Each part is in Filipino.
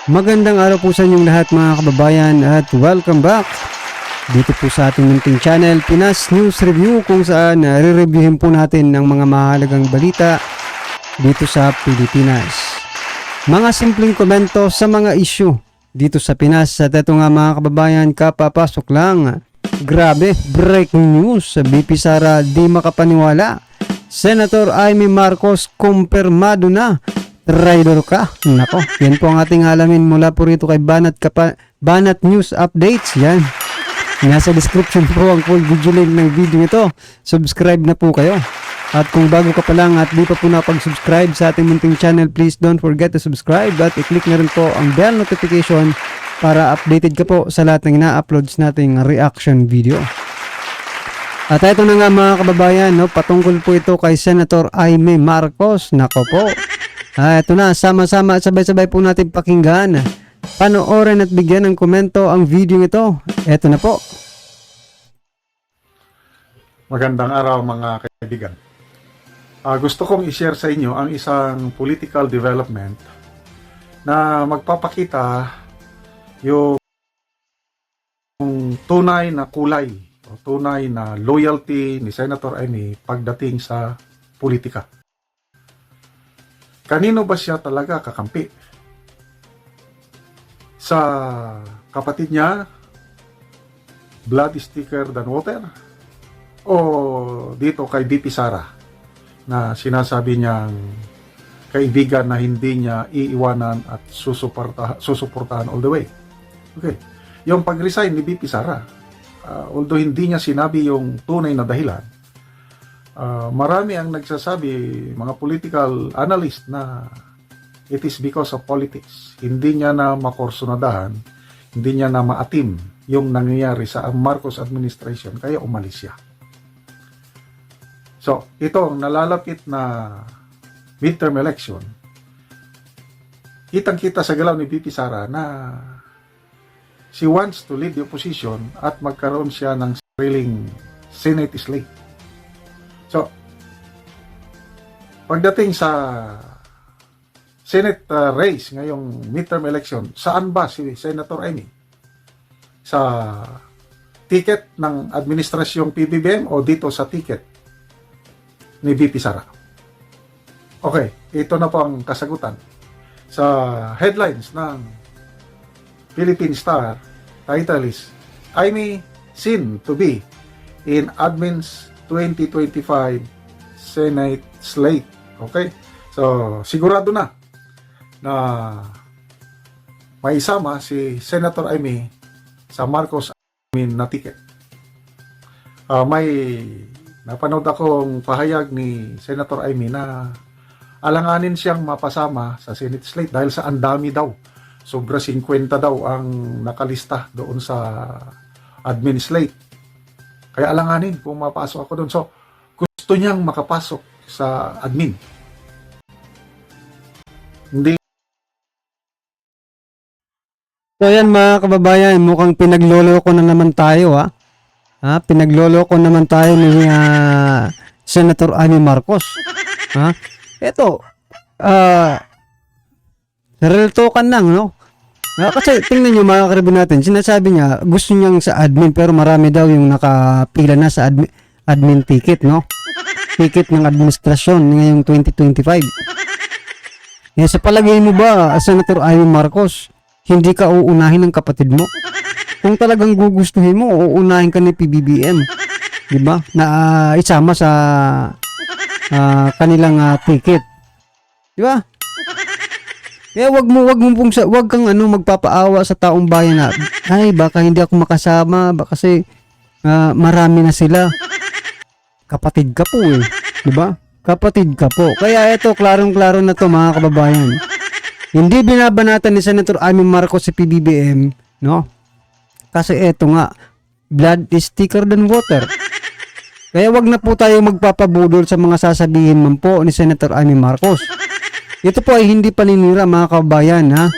Magandang araw po sa inyong lahat mga kababayan at welcome back dito po sa ating munting channel Pinas News Review, kung saan re-reviewin po natin ng mga mahalagang balita dito sa Pilipinas. Mga simpleng komento sa mga issue dito sa Pinas. At ito nga mga kababayan, kapapasok lang. Grabe, breaking news sa BP Sara, di makapaniwala. Senator Amy Marcos kumpirmado na traidor ka. Nako, yan po ang ating alamin mula po rito kay Banat News Updates. Yan. Nasa description po ang full video link ng video ito. Subscribe na po kayo. At kung bago ka pa lang at di pa po nakapag-subscribe sa ating munting channel, please don't forget to subscribe at i-click na rin po ang bell notification para updated ka po sa lahat ng ina-uploads nating reaction video. At ito na nga mga kababayan, no, patungkol po ito kay Senator Amy Marcos. Nako po. Ito na, sama-sama at sabay-sabay po natin pakinggan. Panoorin at bigyan ng komento ang video ito. Ito na po. Magandang araw mga kaibigan. Gusto kong i-share sa inyo ang isang political development na magpapakita yung tunay na kulay o tunay na loyalty ni Senator Amy pagdating sa politika. Kanino ba siya talaga kakampi? Sa kapatid niya, blood is thicker than water? O dito kay BP Sara na sinasabi niyang kaibigan na hindi niya iiwanan at susuportahan all the way? Okay. Yung pag-resign ni BP Sara, although hindi niya sinabi yung tunay na dahilan, marami ang nagsasabi, mga political analyst, na it is because of politics. Hindi niya na makorsunadahan, hindi niya na maatim yung nangyayari sa Marcos administration, kaya umalis siya. So, itong nalalapit na midterm election, kitang-kita sa galaw ni BP Sara na she wants to lead the opposition at magkaroon siya ng sariling Senate slate. So, pagdating sa Senate race ngayong midterm election, saan ba si Senator Amy? Sa ticket ng administrasyong PBBM o dito sa ticket ni BP Sara? Okay, ito na po ang kasagutan. Sa headlines ng Philippine Star, title is, Amy seen to be in admin's 2025 Senate slate. Okay? So, sigurado na may isama si Senator Amy sa Marcos na ticket. May napanood akong pahayag ni Senator Amy na alanganin siyang mapasama sa Senate slate dahil sa andami daw. Sobra 50 daw ang nakalista doon sa admin slate. Kaya alanganin kung mapasok ako doon. So, gusto niyang makapasok sa admin. Hindi. So yan mga kababayan, mukhang pinagloloko na naman tayo ha. Pinagloloko naman tayo ni Senator Amy Marcos. Ito, real token lang, no? Kasi tingnan nyo mga kariban natin, sinasabi niya gusto niyang sa admin pero marami daw yung nakapila na sa admin ticket, no? Ticket ng administrasyon ngayong 2025. Sa palagay mo ba, Senator Amy Marcos, hindi ka uunahin ng kapatid mo? Kung talagang gugustuhin mo, uunahin ka ni PBBM, di ba? Na isama sa kanilang ticket. Di ba? Kaya wag kang magpapaawa sa taong bayan na, ay baka hindi ako makasama, baka kasi marami na sila. Kapatid ka po eh, di ba? Kapatid ka po. Kaya ito, klarong-klaro na to mga kababayan. Hindi binabanatan ni Senator Amy Marcos si PBBM, no? Kasi ito nga, blood is thicker than water. Kaya wag na po tayo magpapabudol sa mga sasabihin man po ni Senator Amy Marcos. Ito po ay hindi paninira mga kababayan, ha?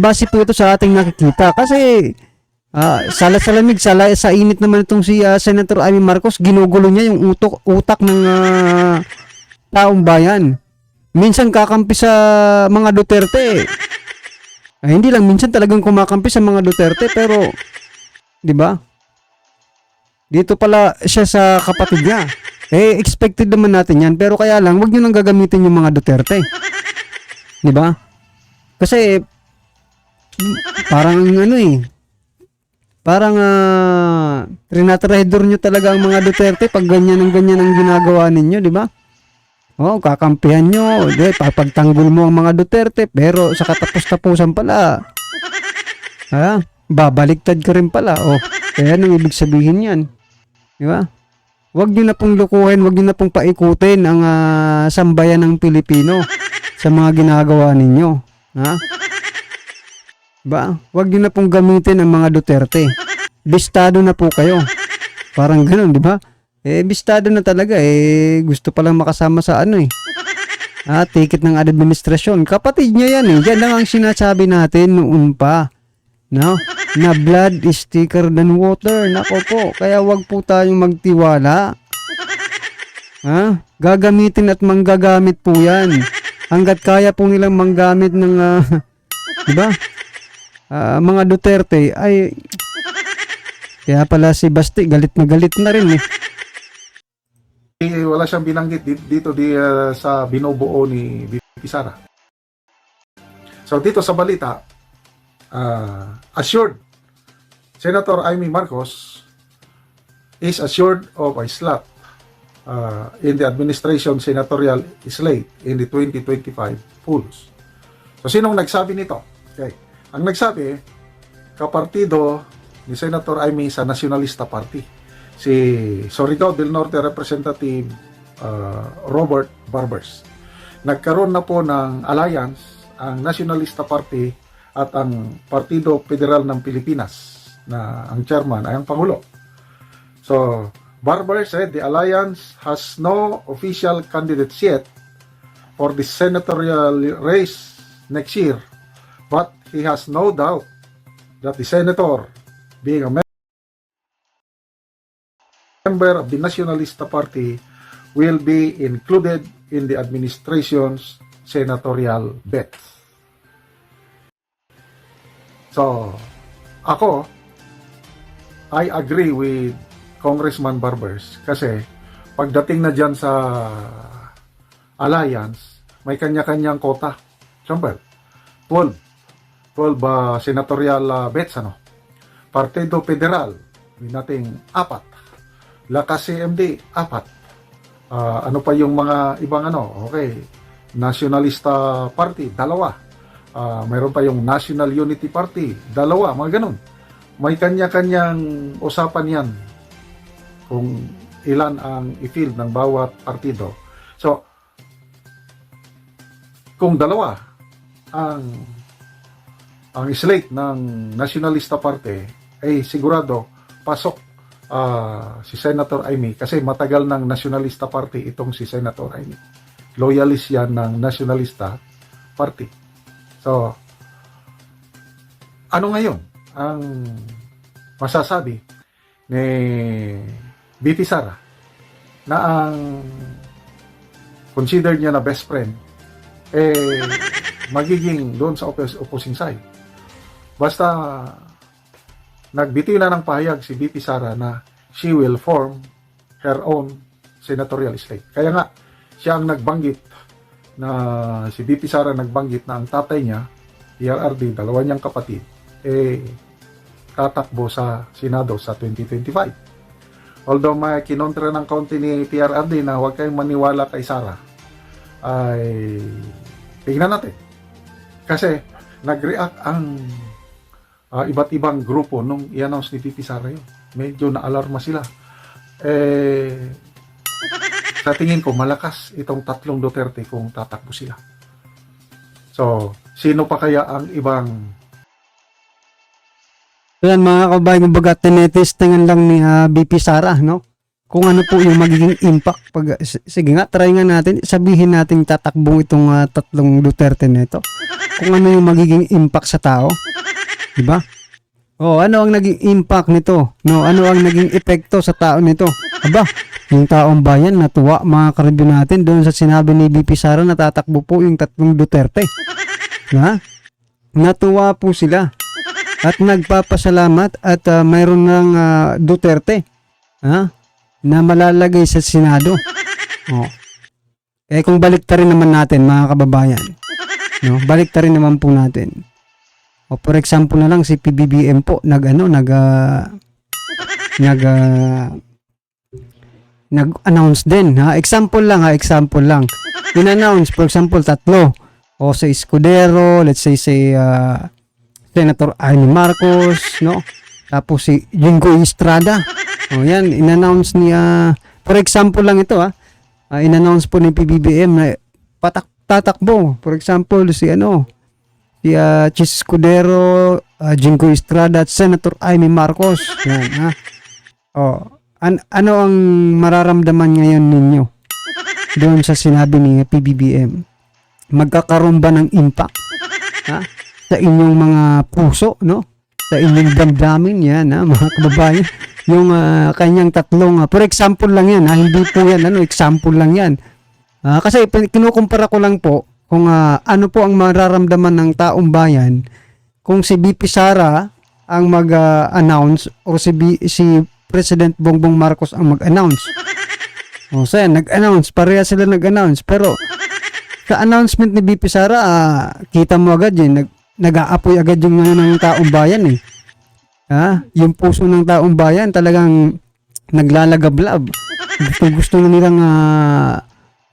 Base po ito sa ating nakikita. Kasi salat sa lamig, sa init naman itong si Senator Amy Marcos, ginugulo niya yung utak ng taong bayan. Minsan kakampi sa mga Duterte. Ay, hindi lang minsan talagang kumakampi sa mga Duterte pero 'di ba? Dito pala siya sa kapatid niya. Eh expected naman natin 'yan pero kaya lang wag niyo nang gagamitin yung mga Duterte. 'Di ba? Kasi parang ano parang trinatrahedor nyo talaga ang mga Duterte pag ganyan ang ginagawa ninyo, di ba? Oh, kakampihan nyo, di, papagtanggol mo ang mga Duterte, pero sa katapos-tapusan pala, babaliktad ka rin pala. Oh, kaya anong ibig sabihin yan? Di ba? Huwag nyo na pong lukuhin, huwag nyo na pong paikutin ang sambayan ng Pilipino sa mga ginagawa ninyo. Ha? Ba? Huwag niyo na pong gamitin ang mga Duterte. Bistado na po kayo. Parang ganoon, di ba? Eh, bistado na talaga. Eh, gusto palang makasama sa ano eh. Ticket ng administrasyon. Kapatid niya yan eh. Yan lang ang sinasabi natin noon pa. No? Na blood is thicker than water. Nako po. Kaya wag po tayong magtiwala. Gagamitin at manggagamit po yan. Hanggat kaya po nilang manggamit ng, di ba? Mga Duterte ay kaya pala si Basti galit na rin eh. Wala siyang binanggit dito sa binubuo ni VP Sara. So dito sa balita, assured Senator Amy Marcos is assured of a slot in the administration senatorial slate in the 2025 polls. So sinong nagsabi nito? Okay. Ang nagsabi, kapartido ni Senator Amy sa Nacionalista Party, si Surigao del Norte Representative Robert Barbers. Nagkaroon na po ng alliance ang Nacionalista Party at ang Partido Federal ng Pilipinas na ang chairman ay ang Pangulo. So, Barbers said the alliance has no official candidates yet for the senatorial race next year, but he has no doubt that the senator, being a member of the Nacionalista Party, will be included in the administration's senatorial bet. So, I agree with Congressman Barbers kasi pagdating na dyan sa alliance, may kanya-kanyang kota. Siyempre, 12 senatorial bets, Partido Federal, may nating 4. Lakas CMD, 4. Ano pa yung mga ibang okay. Nacionalista Party, 2. Mayroon pa yung National Unity Party, 2. Mga ganun. May kanya-kanyang usapan yan kung ilan ang i-field ng bawat partido. So, kung 2 ang slate ng Nacionalista Party, ay sigurado pasok si Senator Amy kasi matagal ng Nacionalista Party itong si Senator Amy. Loyalist yan ng Nacionalista Party. So, ano ngayon ang masasabi ni VP Sara na ang consider niya na best friend magiging doon sa opposing side. Basta nagbitiw na ng pahayag si VP Sara na she will form her own senatorial slate. Kaya nga, siya ang nagbanggit na si VP Sara nagbanggit na ang tatay niya, PRRD, 2 niyang kapatid, tatakbo sa Senado sa 2025. Although may kinontra ng kaunti ni PRRD na huwag kayong maniwala kay Sara, ay tingnan natin. Kasi nag-react ang iba't ibang grupo nung i-announce ni VP Sara yun. Medyo na-alarma sila. Sa tingin ko, malakas itong 3 Duterte kung tatakbo sila. So, sino pa kaya ang ibang... Yan mga kabayan, kumbaga tinetestingan lang ni VP Sara, no? Kung ano po yung magiging impact. Sige nga, try nga natin. Sabihin natin tatakbong itong 3 Duterte nito. Kung ano yung magiging impact sa tao. Diba? Ano ang naging impact nito? No, ano ang naging epekto sa tao nito? Aba, yung taong bayan natuwa mga karibyo natin doon sa sinabi ni VP Sara na tatakbo po yung 3 Duterte. Ha? natuwa po sila at nagpapasalamat at mayroon ng Duterte na malalagay sa Senado. Oh. Kung baliktarin naman natin mga kababayan, no? Baliktarin naman po natin. O for example na lang si PBBM po nag-announce din, example lang. In-announce for example 3 o sa Escudero, let's say si Senator Amy Marcos, no? Tapos si Jingo Estrada. O yan, in-announce niya, for example lang ito in-announce po ni PBBM na tatakbo. For example, si Chis Escudero, Jingo Estrada at Senator Amy Marcos. Yan, ano ang mararamdaman ngayon ninyo doon sa sinabi ni PBBM? Magkakaroon ba ng impact sa inyong mga puso, no? Sa inyong damdamin yan, mga kababayan? Yung kanyang tatlong, for example lang yan, hindi po yan, example lang yan. Kasi kinukumpara ko lang po kung ano po ang mararamdaman ng taong bayan kung si BP Sara ang mag-announce o si President Bongbong Marcos ang mag-announce. O so yan, nag-announce, pareha sila nag-announce, pero sa announcement ni BP Sara, kita mo agad yun, nag-aapoy agad yung ng taong bayan yung puso ng taong bayan talagang naglalagablab. Gusto na nilang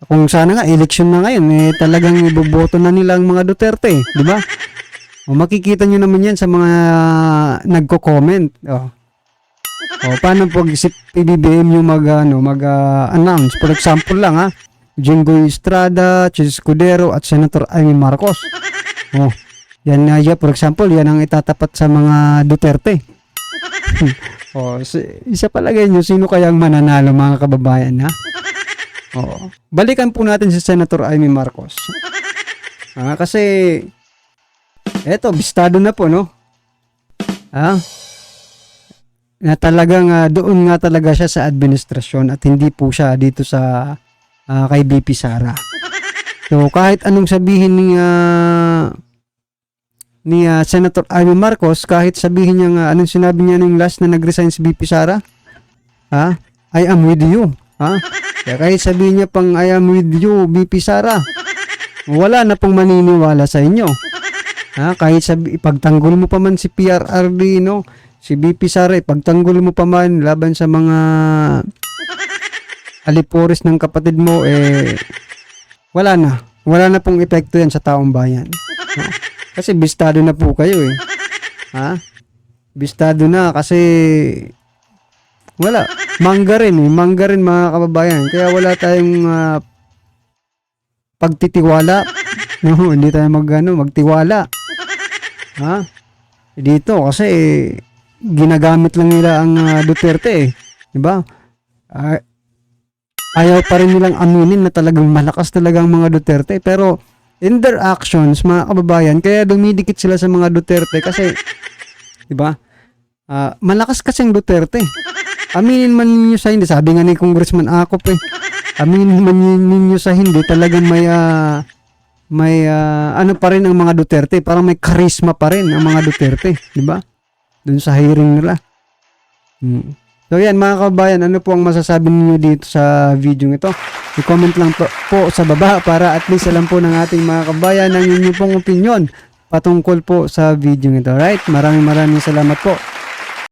kung sana nga election na ngayon talagang iboboto na nila ang mga Duterte, di ba? O makikita nyo naman yan sa mga nagko-comment. Paano pag si PBBM yung mag-announce? For example lang Jingo Estrada, Chis Escudero at Senator Amy Marcos. Yan for example, yan ang itatapat sa mga Duterte. Isa palagay nyo, sino kayang mananalo mga kababayan balikan po natin si Senator Amy Marcos. Kasi eto, bistado na po, no? Na talagang doon nga talaga siya sa administrasyon at hindi po siya dito sa kay BP Sara. So kahit anong sabihin ni Senator Amy Marcos, kahit sabihin niya anong sinabi niya nung last na nag-resign si BP Sara, I am with you. Kaya kahit sabihin niya pang I am with you, BP Sara, wala na pong maniniwala sa inyo. Kahit ipagtanggol mo pa man si PRRD, no? Si BP Sara, ipagtanggol mo pa man laban sa mga alipores ng kapatid mo, wala na pong epekto yan sa taong bayan. Kasi bistado na po kayo bistado na kasi wala, mangga rin mga kababayan, kaya wala tayong pagtitiwala, no? Hindi tayo magtiwala dito kasi ginagamit lang nila ang Duterte, di ba? Ayaw pa rin nilang aminin na talagang malakas talagang mga Duterte, pero in their actions, mga kababayan, kaya dumidikit sila sa mga Duterte kasi, di ba? Malakas kasi ang Duterte. Aminin man ninyo sa hindi, sabi nga ni Congressman Akop aminin man ninyo sa hindi, talagang may ano pa rin ang mga Duterte, parang may charisma pa rin ang mga Duterte, di ba? Doon sa hearing nila. So yan mga kababayan, ano po ang masasabi niyo dito sa video ito? I-comment lang po sa baba para at least alam po ng ating mga kababayan ang inyong pong opinion patungkol po sa video ito. Right? Maraming salamat po.